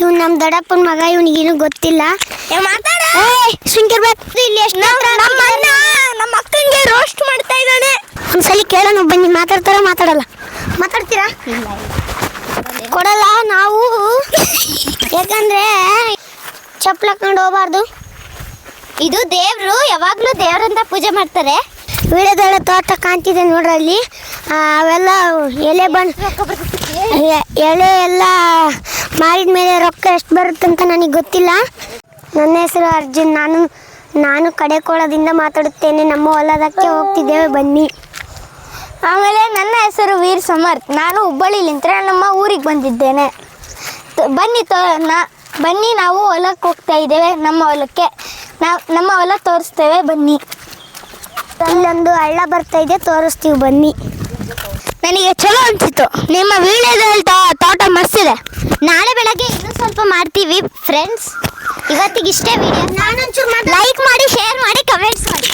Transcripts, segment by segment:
ಇವ್ನು ನಮ್ಮ ದೊಡ್ಡಪ್ಪನ ಮಗ, ಇವನಿಗೇನು ಗೊತ್ತಿಲ್ಲ. ನಮ್ಮ ಅಕ್ಕನಿಗೆ ರೋಸ್ಟ್ ಮಾಡ್ತಾ ಇದ್ದಾನೆ. ಒಂದ್ಸಲಿ ಕೇಳೋಣ ಬನ್ನಿ. ಮಾತಾಡ್ತಾರ ಮಾತಾಡಲ್ಲ? ಮಾತಾಡ್ತೀರಾ? ಕೊಡಲ್ಲ ನಾವು, ಯಾಕಂದ್ರೆ ಚಪ್ಪಲ್ ಹಾಕೊಂಡು ಹೋಗ್ಬಾರ್ದು. ಇದು ದೇವ್ರು, ಯಾವಾಗ್ಲೂ ದೇವ್ರಂತ ಪೂಜೆ ಮಾಡ್ತಾರೆ. ವೀಳ್ಯದೆಲೆ ತೋಟ ಕಾಣ್ತಿದೆ ನೋಡ್ರಲ್ಲಿ. ಅವೆಲ್ಲ ಎಲೆ ಎಲೆ ಎಲ್ಲ ಮಾಡಿದ ಮೇಲೆ ರೊಕ್ಕ ಎಷ್ಟು ಬರುತ್ತೆ ಅಂತ ನನಗೆ ಗೊತ್ತಿಲ್ಲ. ನನ್ನ ಹೆಸರು ಅರ್ಜುನ್. ನಾನು ಕಡೆಕೋಳದಿಂದ ಮಾತಾಡುತ್ತೇನೆ. ನಮ್ಮ ಹೊಲದಕ್ಕೆ ಹೋಗ್ತಿದ್ದೇವೆ, ಬನ್ನಿ. ಆಮೇಲೆ ನನ್ನ ಹೆಸರು ವೀರ್ ಸಮರ್ಥ್. ನಾನು ಹುಬ್ಬಳ್ಳಿಲಿಂದ ನಮ್ಮ ಊರಿಗೆ ಬಂದಿದ್ದೇನೆ. ಬನ್ನಿ ನಾವು ಹೊಲಕ್ಕೆ ಹೋಗ್ತಾ ಇದ್ದೇವೆ. ನಮ್ಮ ಹೊಲ ತೋರಿಸ್ತೇವೆ, ಬನ್ನಿ. ಇಲ್ಲೊಂದು ಹಳ್ಳ ಬರ್ತಾ ಇದೆ, ತೋರಿಸ್ತೀವಿ, ಬನ್ನಿ. ನನಗೆ ಚಲೋ ಅನಿಸಿತು. ನಿಮ್ಮ ವೀಳ್ಯದೆಲೆ ತೋಟ ಮಸ್ತಿದೆ. ನಾಳೆ ಬೆಳಗ್ಗೆ ಇನ್ನೂ ಸ್ವಲ್ಪ ಮಾಡ್ತೀವಿ ಫ್ರೆಂಡ್ಸ್. ಇವತ್ತಿಗೆ ಇಷ್ಟೇ ವಿಡಿಯೋ. ಲೈಕ್ ಮಾಡಿ, ಶೇರ್ ಮಾಡಿ, ಕಮೆಂಟ್ಸ್ ಮಾಡಿ.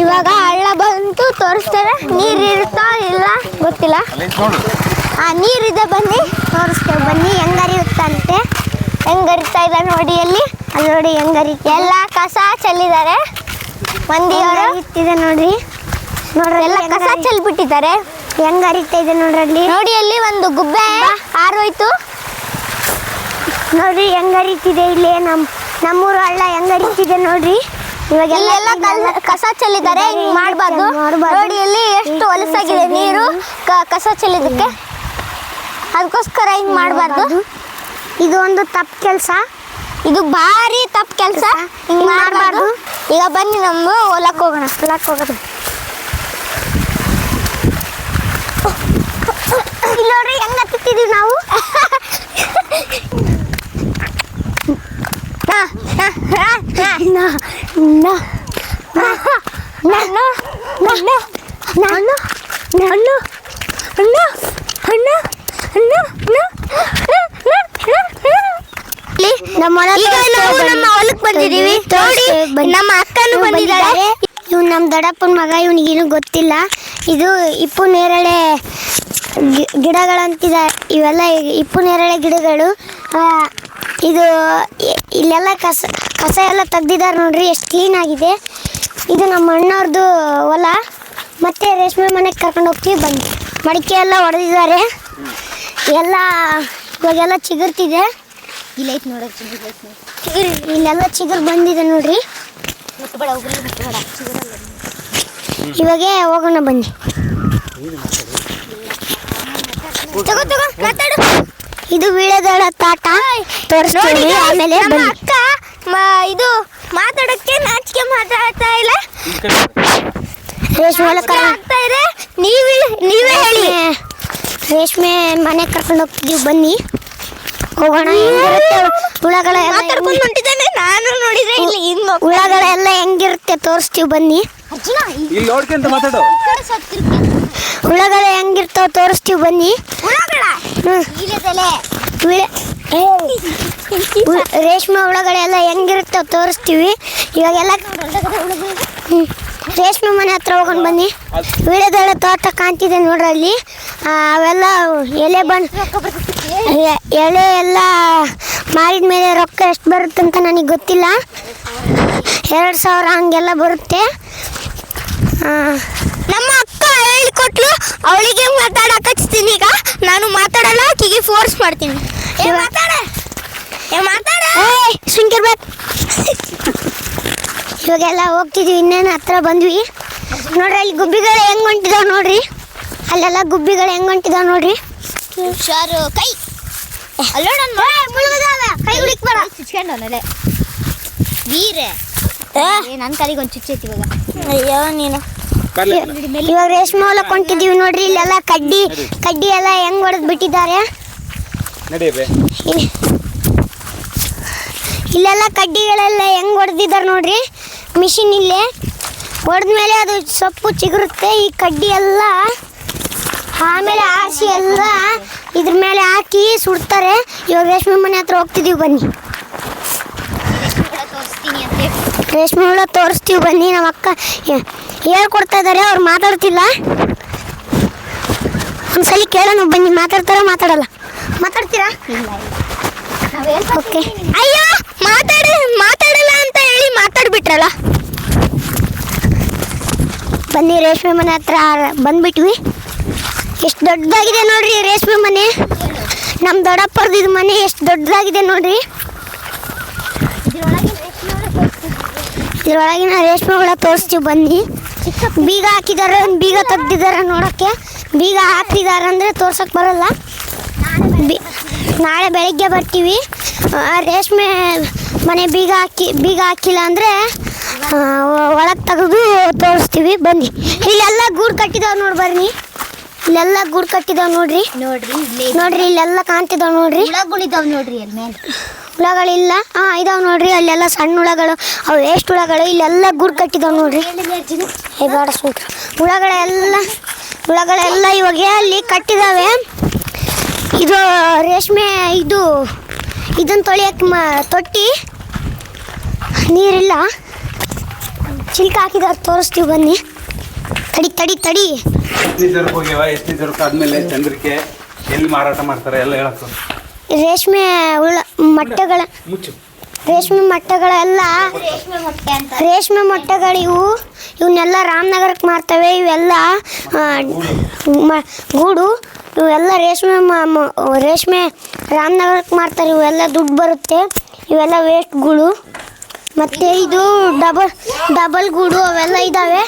ಇವಾಗ ಹಳ್ಳ ಬಂತು ತೋರಿಸ್ತೇವೆ. ನೀರು ಇರುತ್ತಾ ಇಲ್ಲ ಗೊತ್ತಿಲ್ಲ. ನೀರಿದೆ, ಬನ್ನಿ ತೋರಿಸ್ತೇವೆ, ಬನ್ನಿ. ಹೆಂಗರಿಯುತ್ತಂತೆ, ಹೆಂಗರಿತಾ ಇದೆ ನೋಡಿ. ಅಲ್ಲಿ ನೋಡಿ ಹೆಂಗರಿತೆ. ಎಲ್ಲ ಕಸ ಚೆಲ್ಲಿದ್ದಾರೆ ಮಂದಿಯವರು. ಇದೆ ನೋಡ್ರಿ, ಎಲ್ಲ ಕಸ ಚೆಲ್ಬಿಟ್ಟಿದ್ದಾರೆ. ಹೆಂಗರಿತಾ ಇದೆ ನೋಡ್ರಲ್ಲಿ. ನೋಡಿ ಅಲ್ಲಿ ಒಂದು ಗುಬ್ಬೆ ಹಾರೋಯ್ತು. ನೋಡ್ರಿ ಹೆಂಗರಿತಿದೆ. ಇಲ್ಲಿ ನಮ್ಮೂರು ಹಳ್ಳ ಹೆಂಗರಿತಿದೆ ನೋಡ್ರಿ. ಇವಾಗ ಇಲ್ಲೆಲ್ಲ ಕಸ ಚೆಲ್ಲಿದ್ದಾರೆ. ಹಿಂಗ್ ಮಾಡಬಾರ್ದು ನೋಡಿ. ಇಲ್ಲಿ ಎಷ್ಟು ಹೊಲಸಾಗಿದೆ ನೀರು ಕಸ ಚೆಲ್ಲಿದಕ್ಕೆ. ಅದಕ್ಕೋಸ್ಕರ ಹಿಂಗ್ ಮಾಡಬಾರ್ದು. ಇದು ಒಂದು ತಪ್ಪು ಕೆಲಸ. ಇದು ಭಾರಿ ತಪ್ಪು ಕೆಲಸ. ಹಿಂಗ್ ಮಾಡಬಾರ್ದು. ಈಗ ಬನ್ನಿ ನಮ್ಮ ಹೊಲಕ್ಕೆ ಹೋಗೋಣ. ಇಲ್ಲಿ ನೋಡ್ರಿ ಹೆಂಗ್ ಹತ್ತಿದ್ದೀವಿ ನಾವು. ನಮ್ಮ ಹೊಲಕ್ಕೆ ಬಂದಿದ್ದೀವಿ ನೋಡಿ. ನಮ್ಮ ಅಕ್ಕನೂ ಬಂದಿದ್ದಾರೆ. ಇವ್ನು ನಮ್ಮ ದೊಡ್ಡಪ್ಪನ ಮಗ, ಇವನಿಗೇನು ಗೊತ್ತಿಲ್ಲ. ಇದು ಇಪ್ಪು ನೇರಳೆ ಗಿಡಗಳಂತಿದೆ. ಇವೆಲ್ಲ ಇಪ್ಪು ನೇರಳೆ ಗಿಡಗಳು. ಇದು ಇಲ್ಲೆಲ್ಲ ಕಸ ಎಲ್ಲ ತೆಗ್ದಿದ್ದಾರೆ ನೋಡ್ರಿ, ಎಷ್ಟು ಕ್ಲೀನಾಗಿದೆ. ಇದು ನಮ್ಮ ಅಣ್ಣವ್ರದ್ದು ಹೊಲ. ಮತ್ತೆ ರೇಷ್ಮೆ ಮನೆಗೆ ಕರ್ಕೊಂಡು ಹೋಗ್ತೀವಿ, ಬನ್ನಿ. ಮಡಿಕೆ ಎಲ್ಲ ಹೊಡೆದಿದ್ದಾರೆ. ಇವಾಗೆಲ್ಲ ಚಿಗುರ್ತಿದೆ. ಇಲ್ಲೆಲ್ಲ ಚಿಗುರು ಬಂದಿದೆ ನೋಡ್ರಿ. ಇವಾಗ ಹೋಗೋಣ, ಬನ್ನಿ. ಇದು ವೀಳ್ಯದೆಲೆ ತೋಟ ತೋರಿಸ್ತೀವಿ, ಆಮೇಲೆ ಅಕ್ಕ ಇದು ಮಾತಾಡಕ್ಕೆ ನಾಚಿಕೆ ಮಾತಾಡ್ತಾ ಇಲ್ಲ. ರೇಷ್ಮೆ ಹೊಲಕ್ಕೆ ಆಗ್ತಾ ಇದೆ. ನೀವೇ ಹೇಳಿ. ರೇಷ್ಮೆ ಮನೆ ಕರ್ಕೊಂಡು ಹೋಗ್ತಿದ್ದೀವಿ, ಬನ್ನಿ, ಹೋಗೋಣ. ಹೊಂಟಿದ್ದೇನೆ ನಾನು ನೋಡಿದ್ರೆ ಇಲ್ಲಿ ಹುಳಗಳೆಲ್ಲ ಹೆಂಗಿರುತ್ತೆ ತೋರಿಸ್ತೀವಿ, ಬನ್ನಿ. ಹುಳಗಳು ಹೆಂಗಿರ್ತಾವ ತೋರಿಸ್ತೀವಿ, ಬನ್ನಿ. ರೇಷ್ಮೆ ಹುಳಗಳೆಲ್ಲ ಹೆಂಗಿರ್ತಾವ ತೋರಿಸ್ತೀವಿ. ಇವಾಗೆಲ್ಲ ರೇಷ್ಮೆ ಮನೆ ಹತ್ರ ಹೋಗೋಣ, ಬನ್ನಿ. ವೀಳ್ಯದೆಲೆ ತೋಟ ಕಾಣ್ತಿದೆ ನೋಡ್ರಲ್ಲಿ. ಅವೆಲ್ಲ ಎಲೆ ಎಲ್ಲ ಮಾಡಿದ ಮೇಲೆ ರೊಕ್ಕ ಎಷ್ಟು ಬರುತ್ತೆ ಅಂತ ನನಗೆ ಗೊತ್ತಿಲ್ಲ. 2000 ಹಂಗೆಲ್ಲ ಬರುತ್ತೆ. ನಮ್ಮ ಅಕ್ಕ ಹೇಳಿಕೊಟ್ಲು, ಅವಳಿಗೆ ಮಾತಾಡಕ್ಕೆ ಹಚ್ತೀನಿ. ಈಗ ನಾನು ಮಾತಾಡಲ್ಲ, ಆಕಿಗೆ ಫೋರ್ಸ್ ಮಾಡ್ತೀನಿ. ಸುಂಕಿರ್ಬೇಕು. ಇವಾಗೆಲ್ಲ ಹೋಗ್ತಿದ್ವಿ, ಇನ್ನೇನು ಹತ್ರ ಬಂದ್ವಿ ನೋಡ್ರಿ. ಅಲ್ಲಿ ಗುಬ್ಬಿಗಳು ಹೆಂಗ್ ಹೊಂಟಿದಾವ ನೋಡ್ರಿ. ಅಲ್ಲೆಲ್ಲ ಗುಬ್ಬಿಗಳು ಹೆಂಗ್ ಹೊಂಟಿದಾವ ನೋಡ್ರಿ. ಹುಷಾರು. ಕೈ ಕೈ ಹುಡುಕ್ಬೇಡ. ಚುಚ್ಕೊಂಡವನಲ್ಲೇ ವೀರೆ. ನನ್ನ ಕೈಗೆ ಒಂದು ಚುಚ್ಚೈತಿ ಇವಾಗ. ಅಯ್ಯೋ ನೀನು. ಇವಾಗ ರೇಷ್ಮೆ ಹೊಲಕ್ಕೆ ಹೊಂಟಿದೀವಿ ನೋಡ್ರಿ. ಇಲ್ಲೆಲ್ಲ ಕಡ್ಡಿ ಎಲ್ಲ ಹೆಂಗ್ ಹೊಡೆದ್ ಬಿಟ್ಟಿದ್ದಾರೆ. ಇಲ್ಲೆಲ್ಲ ಕಡ್ಡಿಗಳೆಲ್ಲ ಹೆಂಗ್ ಹೊಡೆದಿದ್ದಾರೆ ನೋಡ್ರಿ. ಮಿಷಿನ್ ಇಲ್ಲೇ ಹೊಡೆದ್ಮೇಲೆ ಅದು ಸೊಪ್ಪು ಚಿಗುರುತ್ತೆ. ಈ ಕಡ್ಡಿ ಎಲ್ಲ ಆಮೇಲೆ ಆರಿಸಿ ಎಲ್ಲ ಇದ್ರ ಮೇಲೆ ಹಾಕಿ ಸುಡ್ತಾರೆ. ಇವಾಗ ರೇಷ್ಮೆ ಮನೆ ಹತ್ರ ಹೋಗ್ತಿದೀವಿ, ಬನ್ನಿ. ರೇಷ್ಮೆ ಹುಳ ತೋರಿಸ್ತೀವಿ, ಬನ್ನಿ. ನಮ್ಮ ಅಕ್ಕ ಹೇಳ್ಕೊಡ್ತಾ ಇದ್ದಾರೆ, ಅವ್ರು ಮಾತಾಡ್ತಿಲ್ಲ. ಒಂದ್ಸಲಿ ಕೇಳೋಣ, ಬನ್ನಿ. ಮಾತಾಡ್ತಾರ ಮಾತಾಡಲ್ಲ? ಮಾತಾಡ್ತೀರಾ? ಓಕೆ. ಅಯ್ಯೋ ಮಾತಾಡಲ್ಲ ಅಂತ ಹೇಳಿ ಮಾತಾಡ್ಬಿಟ್ರಲ್ಲ. ಬನ್ನಿ ರೇಷ್ಮೆ ಮನೆ ಹತ್ರ ಬಂದ್ಬಿಟ್ವಿ. ಎಷ್ಟು ದೊಡ್ಡದಾಗಿದೆ ನೋಡ್ರಿ ರೇಷ್ಮೆ ಮನೆ. ನಮ್ಮ ದೊಡ್ಡಪ್ಪರ್ದು ಮನೆ ಎಷ್ಟು ದೊಡ್ಡದಾಗಿದೆ ನೋಡ್ರಿ. ಇದ್ರೊಳಗಿನ ರೇಷ್ಮೆಗಳ ತೋರಿಸ್ತೀವಿ ಬನ್ನಿ. ಬೀಗ ಹಾಕಿದ್ದಾರೆ, ಬೀಗ ತೆಗ್ದಿದ್ದಾರೆ ನೋಡೋಕ್ಕೆ. ಬೀಗ ಹಾಕಿದ್ದಾರೆ ಅಂದರೆ ತೋರ್ಸಕ್ಕೆ ಬರಲ್ಲ. ನಾಳೆ ಬೆಳಗ್ಗೆ ಬರ್ತೀವಿ. ರೇಷ್ಮೆ ಮನೆ ಬೀಗ ಹಾಕಿಲ್ಲ ಅಂದರೆ ಒಳಗೆ ತೆಗೆದು ತೋರಿಸ್ತೀವಿ ಬನ್ನಿ. ಇಲ್ಲೆಲ್ಲ ಗೂಡು ಕಟ್ಟಿದಾವೆ ನೋಡಿ ಬನ್ನಿ. ಇಲ್ಲೆಲ್ಲ ಗೂಡು ಕಟ್ಟಿದಾವೆ ನೋಡ್ರಿ. ನೋಡ್ರಿ ಇಲ್ಲೆಲ್ಲ ಕಾಣ್ತಿದಾವೆ ನೋಡ್ರಿ. ಹುಳಗಳಿದಾವೆ ನೋಡ್ರಿ ಅಲ್ಲಿ ಮೇಲೆ. ಹುಳಗಳಿಲ್ಲ, ಇದಾವೆ ನೋಡ್ರಿ. ಅಲ್ಲೆಲ್ಲ ಸಣ್ಣ ಹುಳಗಳು, ಅವು ವೇಸ್ಟ್ ಹುಳಗಳು. ಇಲ್ಲೆಲ್ಲ ಗೂಡು ಕಟ್ಟಿದಾವೆ ನೋಡ್ರಿ. ಬೇಡ ಸುಂಟ್ರು. ಹುಳಗಳೆಲ್ಲ ಇವಾಗ ಅಲ್ಲಿ ಕಟ್ಟಿದಾವೆ. ಇದು ರೇಷ್ಮೆ ಇದನ್ನು ತೊಳೆಯಕ್ಕೆ ತೊಟ್ಟಿ. ನೀರಿಲ್ಲ, ಚಿಲ್ಕ ಹಾಕಿದಾರೆ ತೋರಿಸ್ತೀವಿ ಬನ್ನಿ. ತಡಿ ಎಷ್ಟನೇ ದರಕ್ಕೆ ಹೋಗ್ಯಾವ, ಎಷ್ಟನೇ ದರಕ್ಕೆ ಆದ್ಮೇಲೆ ಚಂದ್ರಿಕೆ ಎಲ್ಲಿ ಮಾರಾಟ ಮಾಡ್ತಾರೆ ಎಲ್ಲ ಹೇಳಕ್ಕೆ ರೇಷ್ಮೆ ಮೊಟ್ಟೆಗಳ ಮುಚ್ಚು. ರೇಷ್ಮೆ ಮೊಟ್ಟೆಗಳೆಲ್ಲ ರೇಷ್ಮೆ ಮೊಟ್ಟೆಗಳು ಇವನ್ನೆಲ್ಲ ರಾಮನಗರಕ್ಕೆ ಮಾರ್ತವೆ. ಇವೆಲ್ಲ ಗೂಡು. ಇವೆಲ್ಲ ರೇಷ್ಮೆ ರಾಮನಗರಕ್ಕೆ ಮಾರ್ತಾರೆ. ಇವೆಲ್ಲ ದುಡ್ಡು ಬರುತ್ತೆ. ಇವೆಲ್ಲ ವೇಸ್ಟ್ ಗೂಡು. ಮತ್ತು ಇದು ಡಬಲ್ ಗೂಡು ಅವೆಲ್ಲ ಇದ್ದಾವೆ.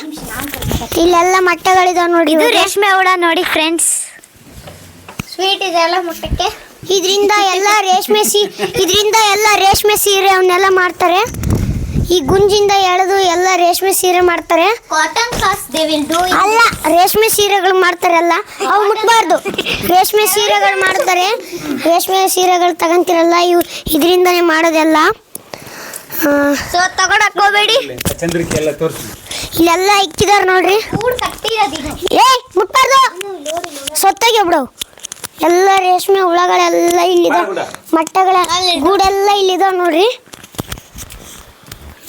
ಇಲ್ಲೆಲ್ಲ ಮೊಟ್ಟೆಗಳಿದಾವೆ ನೋಡಿ. ಇದು ರೇಷ್ಮೆ ಹುಳ ನೋಡಿ ಫ್ರೆಂಡ್ಸ್. ಸ್ವೀಟ್ ಇದೆಲ್ಲ ಮುಟ್ಟಕ್ಕೆ. ಇದರಿಂದ ಎಲ್ಲ ರೇಷ್ಮೆ ಸೀರೆ ಅವನ್ನೆಲ್ಲ ಮಾಡ್ತಾರೆ. ಈ ಗುಂಜಿಂದ ಎಳೆದು ಎಲ್ಲ ರೇಷ್ಮೆ ಸೀರೆ ಮಾಡ್ತಾರೆ. Cotton class they will do. ಅಲ್ಲ, ರೇಷ್ಮೆ ಸೀರೆಗಳು ಮಾಡ್ತಾರಲ್ಲ ಅವು ಮುಟ್ಬಾರ್ದು. ರೇಷ್ಮೆ ಸೀರೆಗಳು ಮಾಡ್ತಾರೆ. ರೇಷ್ಮೆ ಸೀರೆಗಳು ತಗೊಂತಿರಲ್ಲ, ಇದರಿಂದನೇ ಮಾಡೋದೆಲ್ಲ. ಸೊ ತಗೊಳಕ್ ಹೋಗ್ಬೇಡಿ. ಚಂದ್ರಿಕೆ ಎಲ್ಲ ತೋರಿಸಿ. ಇಲ್ಲೆಲ್ಲ ಇಕ್ಕಿದಾರೆ ನೋಡ್ರಿ. ಗೂಡು ಕಟ್ಟಿರೋದಿದು. ಮುಟ್ಬಾರ್ದು, ಸೊತ್ತಾಗಿ ಬಿಡವು. ಎಲ್ಲ ರೇಷ್ಮೆ ಹುಳಗಳೆಲ್ಲ ಇಲ್ಲಿದಾವೆ. ಮೊಟ್ಟೆಗಳ ಗೂಡೆಲ್ಲ ಇಲ್ಲಿದಾವೆ ನೋಡ್ರಿ.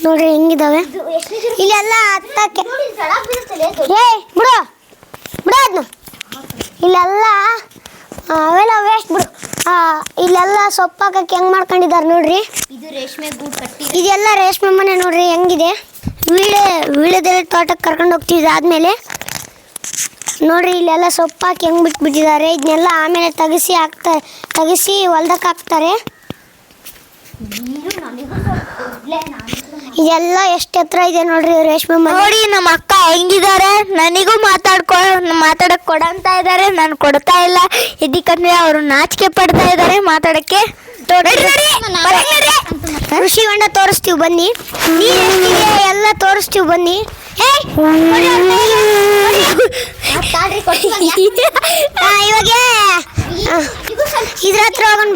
ಹೆಂಗಿದಾವೆ ಇಲ್ಲೆಲ್ಲ ಹತ್ತಕ್ಕೆ. ಬಿಡು ಅದನ್ನ. ಇಲ್ಲೆಲ್ಲ ಅವೆಲ್ಲ ವೇಸ್ಟ್ ಬಿಡು. ಇಲ್ಲೆಲ್ಲ ಸೊಪ್ಪು ಹಾಕಕ್ಕೆ ಹೆಂಗೆ ಮಾಡ್ಕೊಂಡಿದ್ದಾರೆ ನೋಡ್ರಿ. ಇದು ರೇಷ್ಮೆ ಗೂಡು ಕಟ್ಟಿ. ಇದೆಲ್ಲ ರೇಷ್ಮೆ ಮನೆ ನೋಡ್ರಿ ಹೆಂಗಿದೆ. ವೀಳ್ಯದೆಲೆ ತೋಟಕ್ಕೆ ಕರ್ಕೊಂಡು ಹೋಗ್ತೀವಿ. ಆದಮೇಲೆ ನೋಡ್ರಿ ಇಲ್ಲೆಲ್ಲ ಸೊಪ್ಪು ಹಾಕಿ ಹೆಂಗೆ ಬಿಟ್ಬಿಟ್ಟಿದ್ದಾರೆ. ಇದನ್ನೆಲ್ಲ ಆಮೇಲೆ ತೆಗಿಸಿ ಹೊಲ್ದಕ್ಕೆ ಹಾಕ್ತಾರೆ. ಇದೆಲ್ಲ ಎಷ್ಟು ಎತ್ತರ ಇದೆ ನೋಡ್ರಿ ರೇಷ್ಮೆ ಮನೆ. ನೋಡಿ ನಮ್ಮ ಅಕ್ಕ ಹೆಂಗಿದ್ದಾರೆ. ನನಗೂ ಮಾತಾಡಕ್ ಕೊಡಂತ ಇದ್ದಾರೆ, ನಾನು ಕೊಡ್ತಾ ಇಲ್ಲ. ಇದಕ್ಕಂದ್ರೆ ಅವರು ನಾಚಿಕೆ ಪಡ್ತಾ ಇದ್ದಾರೆ ಮಾತಾಡಕ್ಕೆ. ಕೃಷಿ ಹೊಂಡ ತೋರಿಸ್ತೀವಿ ಬನ್ನಿ. ಎಲ್ಲ ತೋರಿಸ್ತೀವಿ ಬನ್ನಿ. ಇವಾಗ ಇದ್ರ ಹತ್ರ ಹೋಗೋಣ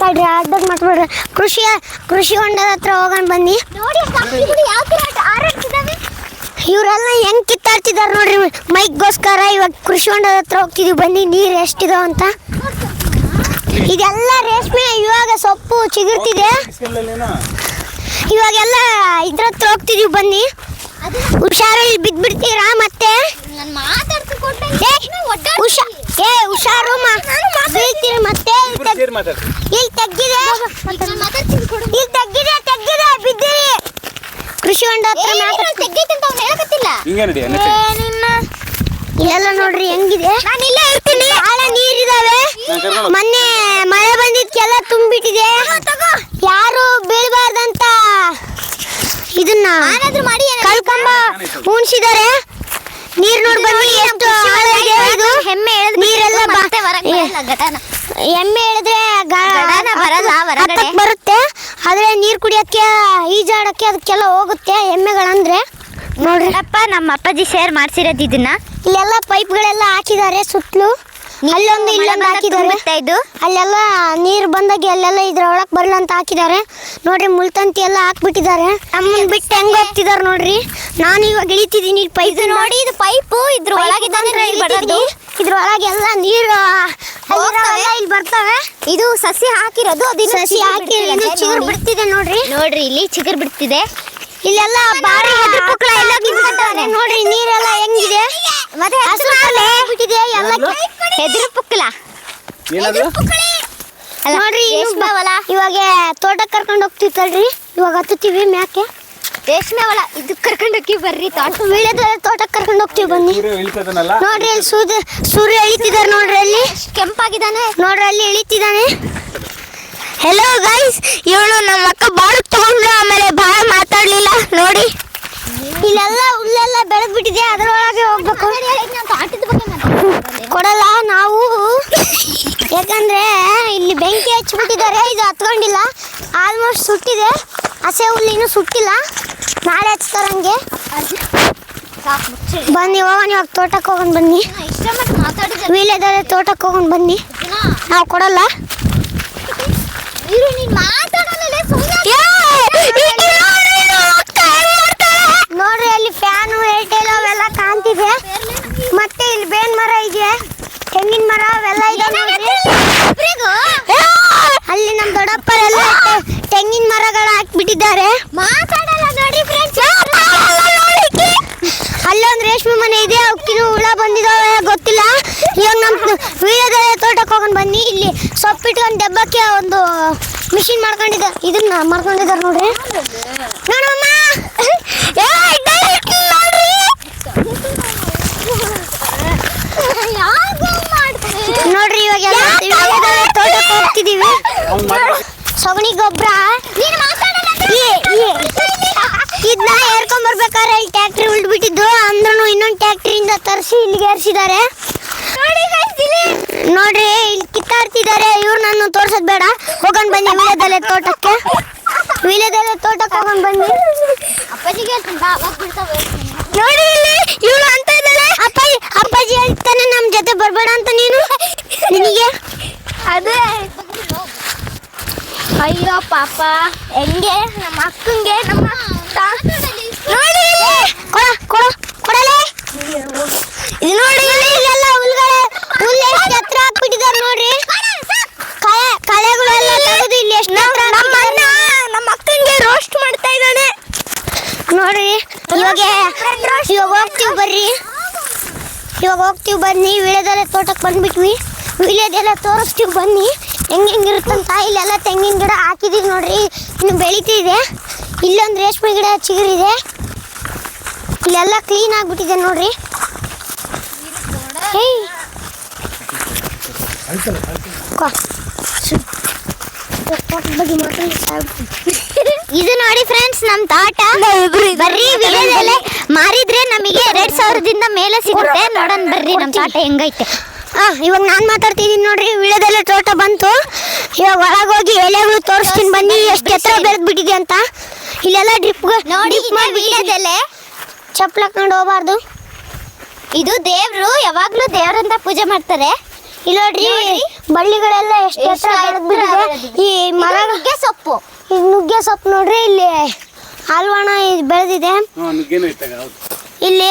ಕಡ್ರಿ. ಅಡ್ಡಕ್ಕೆ ಮಾಡ್ಬಿಡ್ರಿ. ಕೃಷಿ ಹೊಂಡದ ಹತ್ರ ಹೋಗೋಣ ಬನ್ನಿ. ಇವರೆಲ್ಲ ಹೆಂಗ್ ಕಿತ್ತಾಡ್ತಿದಾರೆ ನೋಡ್ರಿ ಮೈಕ್ಗೋಸ್ಕರ. ಇವಾಗ ಕೃಷಿ ಹೊಂಡದ ಹತ್ರ ಹೋಗ್ತಿದೀವಿ ಬನ್ನಿ. ನೀರು ಎಷ್ಟಿದಾವ ಅಂತ. ಇದೆಲ್ಲ ರೇಷ್ಮೆ. ಇವಾಗ ಸೊಪ್ಪು ಚಿಗುರ್ತಿದೆ. ಇವಾಗೆಲ್ಲ ಇದ್ರ ಹತ್ರ ಹೋಗ್ತಿದೀವಿ ಬನ್ನಿ. ಹುಷಾರು, ಇಲ್ಲಿ ಬಿದ್ಬಿಡ್ತೀರಾ ಮತ್ತೆ. ಹುಷಾರು ಬೀಳ್ತೀರಿ ಮತ್ತೆ. ಇಲ್ಲಿ ತೆಗ್ಗಿದೆ ಬಿದ್ದೀರಿ. ಕೃಷಿ ಹೊಂಡ ಹತ್ರ ಇಲ್ಲೆಲ್ಲ ನೋಡ್ರಿ ಹೆಂಗಿದೆ. ಬಹಳ ನೀರಿದಾವೆ. ಮೊನ್ನೆ ಮಳೆ ಬಂದಿದ್ಕೆಲ್ಲ ತುಂಬಿಟ್ಟಿದೆ. ಯಾರು ಬೀಳ್ಬಾರ್ದಂತ ಇದನ್ನ ಕಲ್ಕಂಬ ಉಣ್ಸಿದ್ದಾರೆ. ನೀರ್ ನೋಡಿ ಬನ್ನಿ ಎಷ್ಟು ಆಳವಿದೆ ಇದು. ನೀರೆಲ್ಲ ಎಮ್ಮೆ ಹೇಳಿದ್ರೆ ಬರುತ್ತೆ. ಆದ್ರೆ ನೀರ್ ಕುಡಿಯಕ್ಕೆ ಈಜಾಡಕ್ಕೆ ಅದಕ್ಕೆಲ್ಲ ಹೋಗುತ್ತೆ ಎಮ್ಮೆಗಳಂದ್ರೆ. ನೋಡ್ರಪ್ಪ, ನಮ್ಮ ಅಪ್ಪಾಜಿ ಶೇರ್ ಮಾಡ್ಸಿರೋದು ಇದನ್ನ. ಇಲ್ಲೆಲ್ಲ ಪೈಪ್ಗಳೆಲ್ಲ ಹಾಕಿದ್ದಾರೆ ಸುತ್ತಲೂ. ಅಲ್ಲೊಂದು ಇಲ್ಲೊಂದು ಹಾಕಿದ್ದಾರೆ. ಅಲ್ಲೆಲ್ಲ ನೀರು ಬಂದಾಗೆ ಅಲ್ಲೆಲ್ಲ ಇದ್ರ ಒಳಕ್ ಬರಲ್ಲ ಅಂತ ಹಾಕಿದ್ದಾರೆ ನೋಡ್ರಿ. ಮುಳ್ತಂತಿ ಎಲ್ಲ ಹಾಕ್ಬಿಟ್ಟಿದ್ದಾರೆ. ನಮ್ಮನ್ ಬಿಟ್ಟು ಹೆಂಗ್ ಹೋಗ್ತಿದಾರೆ ನೋಡ್ರಿ. ನಾನು ಇವಾಗ ಇಳಿತಿದ್ದೀನಿ ಪೈಪ್ ನೋಡಿ. ಇದು ಪೈಪು ಇದ್ರ ಒಳಗೆ ಇದ್ರೊಳಗೆಲ್ಲ ನೀರು ಇಲ್ಲಿ ಬರ್ತವೆ. ಇದು ಸಸಿ ಹಾಕಿರೋದು. ಸಸಿ ಹಾಕಿ ಚಿಗುರು ಬಿಡ್ತಿದೆ ನೋಡ್ರಿ. ಇಲ್ಲಿ ಚಿಗುರು ಬಿಡ್ತಿದೆ. ಇಲ್ಲೆಲ್ಲ ಬಾರಿ ಎಲ್ಲ ನೋಡ್ರಿ. ನೀರೆಲ್ಲ ಹೆಂಗಿದೆ ಮತ್ತೆ ಬಿಟ್ಟಿದೆ ಎಲ್ಲ. ಹೆದ್ರು ಪುಕ್ಕಲ ರೇಷ್ಮೆ ಹೊಲ. ಇವಾಗ ತೋಟಕ್ಕೆ ಕರ್ಕೊಂಡು ಹೋಗ್ತೀವಿ ತಡ್ರಿ. ಇವಾಗ ಹತ್ತುತ್ತೀವಿ ಮ್ಯಾಕೆ. ರೇಷ್ಮೆ ಹೊಲ ಇದು ಕರ್ಕೊಂಡೋಗಿ ಬರ್ರಿ ತೋಟ. ವೀಳ್ಯದೆಲೆ ತೋಟಕ್ಕೆ ಕರ್ಕೊಂಡು ಹೋಗ್ತೀವಿ ಬನ್ನಿ. ಸೂರ್ಯ ಇಳಿತದನಲ್ಲ ನೋಡ್ರಿ ಅಲ್ಲಿ ಸೂರ್ಯ ಇಳಿತಿದ್ದಾರೆ ನೋಡ್ರಿ ಅಲ್ಲಿ. ಕೆಂಪಾಗಿದ್ದಾನೆ ನೋಡ್ರಿ ಅಲ್ಲಿ ಇಳಿತಿದ್ದಾನೆ. ಹೆಲೋ ಗೈಸ್, ಇವಳು ನಮ್ಮ ಅಕ್ಕ ಬಾಳ ತಗೊಂಡ್ರು, ಆಮೇಲೆ ಬಾಳ ಮಾತಾಡ್ಲಿಲ್ಲ ನೋಡಿ. ಇಲ್ಲೆಲ್ಲ ಹುಲ್ಲೆಲ್ಲ ಬೆಳೆದ್ಬಿಟ್ಟಿದೆ, ಅದರೊಳಗೆ ಹೋಗ್ಬೇಕು. ಆಟದ ಬಗ್ಗೆ ಕೊಡಲ್ಲ ನಾವು, ಯಾಕಂದ್ರೆ ಇಲ್ಲಿ ಬೆಂಕಿ ಹಚ್ಬಿಟ್ಟಿದ್ದಾರೆ. ಇದು ಹತ್ಕೊಂಡಿಲ್ಲ, ಆಲ್ಮೋಸ್ಟ್ ಸುಟ್ಟಿದೆ. ಹಸೆ ಹುಲ್ಲು ಇನ್ನೂ ಸುಟ್ಟಿಲ್ಲ, ನಾಳೆ ಹಚ್ತಾರಂಗೆ. ಬನ್ನಿ ಹೋಗೋಣ, ಇವಾಗ ತೋಟಕ್ಕೆ ಹೋಗೋಣ ಬನ್ನಿ. ಇಷ್ಟಮಟ್ಟು ಮಾತಾಡಿದ್ರೆ ವೀಳ್ಯದೆಲೆ ತೋಟಕ್ಕೆ ಹೋಗೋಣ ಬನ್ನಿ. ನಾವು ಕೊಡಲ್ಲ. ಇರು ನೀನ್ ಮಾತಾಡಲ್ಲ ನೋಡ್ರಿ ಅಲ್ಲಿ ಫ್ಯಾನು ಏರ್ಟೆಲ್ ಅವೆಲ್ಲ ಕಾಣ್ತಿದೆ. ಮತ್ತೆ ಇಲ್ಲಿ ಬೇನ್ ಮರ ಇದೆ, ತೆಂಗಿನ ಮರ ಅವೆಲ್ಲ ಇದೆ ನೋಡ್ರಿ. ಅಲ್ಲಿ ನಮ್ಮ ದೊಡ್ಡಪ್ಪರೆಲ್ಲ ತೆಂಗಿನ ಮರಗಳ ಹಾಕ್ಬಿಟ್ಟಿದ್ದಾರೆ. ಮಾತಾಡಲ್ಲ ನೋಡಿ ಫ್ರೆಂಡ್ಸ್. ಅಲ್ಲೊಂದು ರೇಷ್ಮೆ ಮನೆ ಇದೆ, ಅವಕ್ಕಿನ್ನೂ ಹುಳ ಬಂದಿದಾವೆ ಗೊತ್ತಿಲ್ಲ. ಇವಾಗ ನಮ್ಮ ವೀಳ್ಯದೆಲೆ ತೋಟಕ್ಕೆ ಹೋಗೋಣ ಬನ್ನಿ. ಇಲ್ಲಿ ಸೊಪ್ಪಿಟ್ಕೊಂಡು ದೆಬ್ಬಕ್ಕೆ ಒಂದು ಮಿಷಿನ್ ಮಾಡ್ಕೊಂಡಿದ್ದಾರೆ, ಇದನ್ನ ಮಾಡ್ಕೊಂಡಿದ್ದಾರೆ ನೋಡ್ರಿ. ನೋಡಮ್ಮ ನೋಡ್ರಿ, ಇವಾಗ ವೀಳ್ಯದೆಲೆ ತೋಟಕ್ಕೆ ಹೋಗ್ತಿದೀವಿ. ಸಗಣಿ ಗೊಬ್ಬರ ಇದನ್ನ ಏರ್ಕೊಂಡ್ ಬರ್ಬೇಕಾದ್ರೆ ಇಲ್ಲಿ ಟ್ಯಾಕ್ಟ್ರಿ ಉಳ್ಬಿಟ್ಟಿದ್ದು, ಅಂದ್ರೂ ಇನ್ನೊಂದು ಟ್ಯಾಕ್ಟ್ರಿಯಿಂದ ತರಿಸಿ ಇಲ್ಲಿಗೆ ಏರ್ಸಿದ್ದಾರೆ. ನೋಡ್ರಿ ಇಲ್ಲಿ ಕಿತ್ತಾಡ್ತಿದ್ದಾರೆ. ಇವ್ರು ನಾನು ತೋರ್ಸೋದ್ ಬೇಡ, ಹೋಗೋಣ ಬನ್ನಿ ವೀಳ್ಯದೆಲೆ ತೋಟಕ್ಕೆ. ವೀಳ್ಯದೆಲೆ ತೋಟಕ್ಕೆ ಹೋಗೋಣ ಬನ್ನಿ. ಅಪ್ಪಾಜಿಗೆ ನೋಡಿ ಇಲ್ಲಿ ಇವಳು ಅಂತ ಇದ್ದಾಳೆ. ಅಪ್ಪಾಜಿ ಹೇಳ್ತಾನೆ ನಮ್ಮ ಜೊತೆ ಬರ್ಬೇಡ ಅಂತ. ನಿನಗೆ ಅದೇ ಅಯ್ಯೋ ಪಾಪ, ಹೆಂಗೆ ನಮ್ಮ ಅಕ್ಕಂಗೆ ನಮ್ಮ ನೋಡಿ ಕೊಡಲೆ. ಇದು ನೋಡಿ ಇಲ್ಲೆಲ್ಲ ಹುಲ್ಲು ಎಷ್ಟು ಹತ್ರ ಹಾಕ್ಬಿಟ್ಟಿದ್ದಾರೆ ನೋಡ್ರಿ. ಕಳೆಗಳೆಲ್ಲ ತೆಗೆದು ಇಲ್ಲಿ ಎಷ್ಟು ನಮ್ಮ ಅಕ್ಕಂಗೆ ರೋಸ್ಟ್ ಮಾಡ್ತಾ ಇದ್ದಾನೆ ನೋಡ್ರಿ. ಇವಾಗ ಹೋಗ್ತೀವಿ ಬರ್ರಿ, ಇವಾಗ ಹೋಗ್ತೀವಿ ಬನ್ನಿ. ವೀಳ್ಯದೆಲೆ ತೋಟಕ್ಕೆ ಬಂದ್ಬಿಟ್ವಿ. ವೀಳ್ಯದೆಲೆ ತೋರಿಸ್ತೀವಿ ಬನ್ನಿ ಹೆಂಗಿರುತ್ತಂತ. ಇಲ್ಲೆಲ್ಲ ತೆಂಗಿನ ಗಿಡ ಹಾಕಿದೀವಿ ನೋಡ್ರಿ, ಇನ್ನು ಬೆಳಿತಿದೆ. ಇಲ್ಲೊಂದು ರೇಷ್ಮೆ ಗಿಡ ಚಿಗುರಿದೆ. ಇಲ್ಲೆಲ್ಲ ಕ್ಲೀನ್ ಆಗ್ಬಿಟ್ಟಿದೆ ನೋಡ್ರಿ. ಇದು ನೋಡಿ ಫ್ರೆಂಡ್ಸ್ ನಮ್ಮ ತೋಟ. ಬರ್ರಿ ವೀಳ್ಯದೆಲೆ ಮಾರಿದ್ರೆ ನಮಗೆ 2,000ದಿಂದ ಮೇಲೆ ಸಿಗುತ್ತೆ. ನೋಡೋಣ ಬರ್ರಿ ನಮ್ಮ ತೋಟ ಹೆಂಗೈತೆ. ಇವಾಗ ನಾನು ಮಾತಾಡ್ತಿದ್ದೀನಿ ನೋಡ್ರಿ. ವೀಳ್ಯದೆಲೆ ತೋಟ ಬಂತು. ಇವಾಗ ಒಳಗೋಗಿ ಎಲೆಗಳು ತೋರಿಸ್ತೀನಿ ಬನ್ನಿ, ಎಷ್ಟು ಎತ್ತರ ಬೆಳೆದ್ಬಿಟ್ಟಿದೆ ಅಂತ. ಇಲ್ಲೆಲ್ಲ ಡ್ರಿಪ್ ನೋಡಿ ವೀಳ್ಯದೆಲೆ ಚಪ್ಪಲ್ ಹಾಕೊಂಡು ಹೋಗ್ಬಾರ್ದು. ಇದು ದೇವ್ರು, ಯಾವಾಗ್ಲೂ ದೇವ್ರಂತ ಪೂಜೆ ಮಾಡ್ತಾರೆ. ಇಲ್ಲಿ ನೋಡ್ರಿ ಬಳ್ಳಿಗಳೆಲ್ಲ ಎಷ್ಟು ಎತ್ತರ ಬೆಳೆದ್ಬಿಟ್ಟಿದೆ. ಈ ಮರಗಳಿಗೆ ಸೊಪ್ಪು, ಈ ನುಗ್ಗೆ ಸೊಪ್ಪು ನೋಡ್ರಿ, ಇಲ್ಲಿ ಹಾಲ್ವಾಣ ಬೆಳೆದಿದೆ. ನುಗ್ಗೇನು ಇತ್ತಾಗ ಹೌದು. ಇಲ್ಲಿ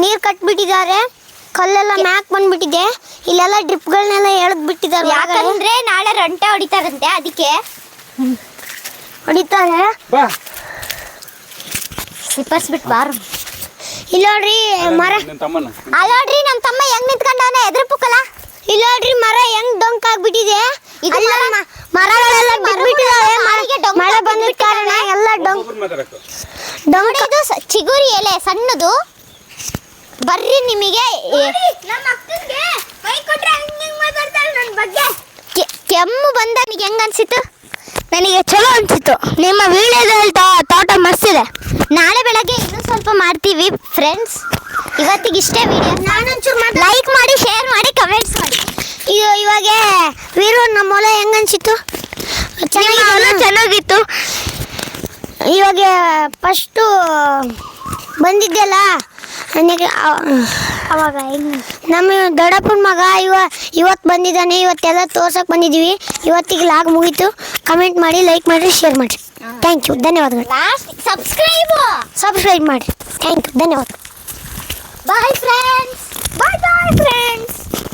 ನೀರು ಕಟ್ಬಿಟ್ಟಿದ್ದಾರೆ, ಕಲ್ಲೆಲ್ಲ ಮ್ಯಾಕ್ ಬಂದ್ಬಿಟ್ಟಿದೆ. ಇಲ್ಲೆಲ್ಲ ಡ್ರಿಪ್ಗಳನ್ನೆಲ್ಲ ಎಳೆದ್ ಬಿಟ್ಟಿದ್ದಾರೆ. ಯಾಕಂದ್ರೆ ನಾಳೆ ರಂಟೆ ಹೊಡಿತಾರಂತೆ, ಅದಕ್ಕೆ ಹೊಡಿತಾರೆ. ಬಾ ಸಿಪ್ಪರ್ಸ್ಬಿಟ್ಟು ಬಾರು. ಇಲ್ಲಿ ನೋಡ್ರಿ ಮರ, ನಿನ್ನ ತಮ್ಮನ ಅಲ್ಲಿ ನೋಡ್ರಿ ನಮ್ಮ ತಮ್ಮ ಹೆಂಗ್ ನಿಂತ್ಕೊಂಡವನೆ ಎದ್ರ ಪುಕ್ಕಲ. ಇಲ್ಲಿ ನೋಡ್ರಿ ಮರ ಹೆಂಗ್ ಡೊಂಕ್ ಆಗ್ಬಿಟ್ಟಿದೆ. ಇದು ಮರಗಳೆಲ್ಲ ಬಿಟ್ಬಿಟ್ಟಿದಾವೆ. ಮಳೆ ಬಂದಿದ್ದ ಕಾರಣ ಎಲ್ಲ ಮಾತಾಡಕ್ಕೆ ಇದು ಚಿಗುರಿ ಎಲೆ ಸಣ್ಣದು. ಬರ್ರಿ ನಿಮಗೆ ಕೆಮ್ಮು ಬಂದ ನಿಮಗೆ ಹೆಂಗ ಅನ್ಸಿತ್ತು? ನನಗೆ ಚಲೋ ಅನ್ಸಿತ್ತು. ನಿಮ್ಮ ವೀಳ್ಯದೆಲೆ ತೋಟ ಮಸ್ತಿದೆ. ನಾಳೆ ಬೆಳಗ್ಗೆ ಇನ್ನೂ ಸ್ವಲ್ಪ ಮಾಡ್ತೀವಿ ಫ್ರೆಂಡ್ಸ್. ಇವತ್ತಿಗೆ ಇಷ್ಟೇ ವಿಡಿಯೋ. ಲೈಕ್ ಮಾಡಿ, ಶೇರ್ ಮಾಡಿ, ಕಮೆಂಟ್ಸ್ ಮಾಡಿ. ಇವಾಗ ವೀರು ನಮ್ಮ ಹೊಲ ಹೆಂಗ ಅನ್ಸಿತ್ತು? ಚೆನ್ನಾಗಿತ್ತು. ಇವಾಗ ಫಸ್ಟು ಬಂದಿದ್ದೆಲ್ಲ ನನಗೆ ಅವಾಗ ನಮ್ಮ ದೊಡ್ಡಪ್ಪನ ಮಗ ಇವತ್ತು ಬಂದಿದ್ದಾನೆ. ಇವತ್ತೆಲ್ಲ ತೋರ್ಸಕ್ಕೆ ಬಂದಿದ್ದೀವಿ. ಇವತ್ತಿಗೆ ಲಾಗ್ ಮುಗೀತು. ಕಮೆಂಟ್ ಮಾಡಿ, ಲೈಕ್ ಮಾಡಿ, ಶೇರ್ ಮಾಡಿ. ಥ್ಯಾಂಕ್ ಯು, ಧನ್ಯವಾದಗಳು. ಲಾಸ್ಟ್ ಸಬ್ಸ್ಕ್ರೈಬ್ ಮಾಡಿ. ಥ್ಯಾಂಕ್ ಯು, ಧನ್ಯವಾದ. Bye friends. Bye friends.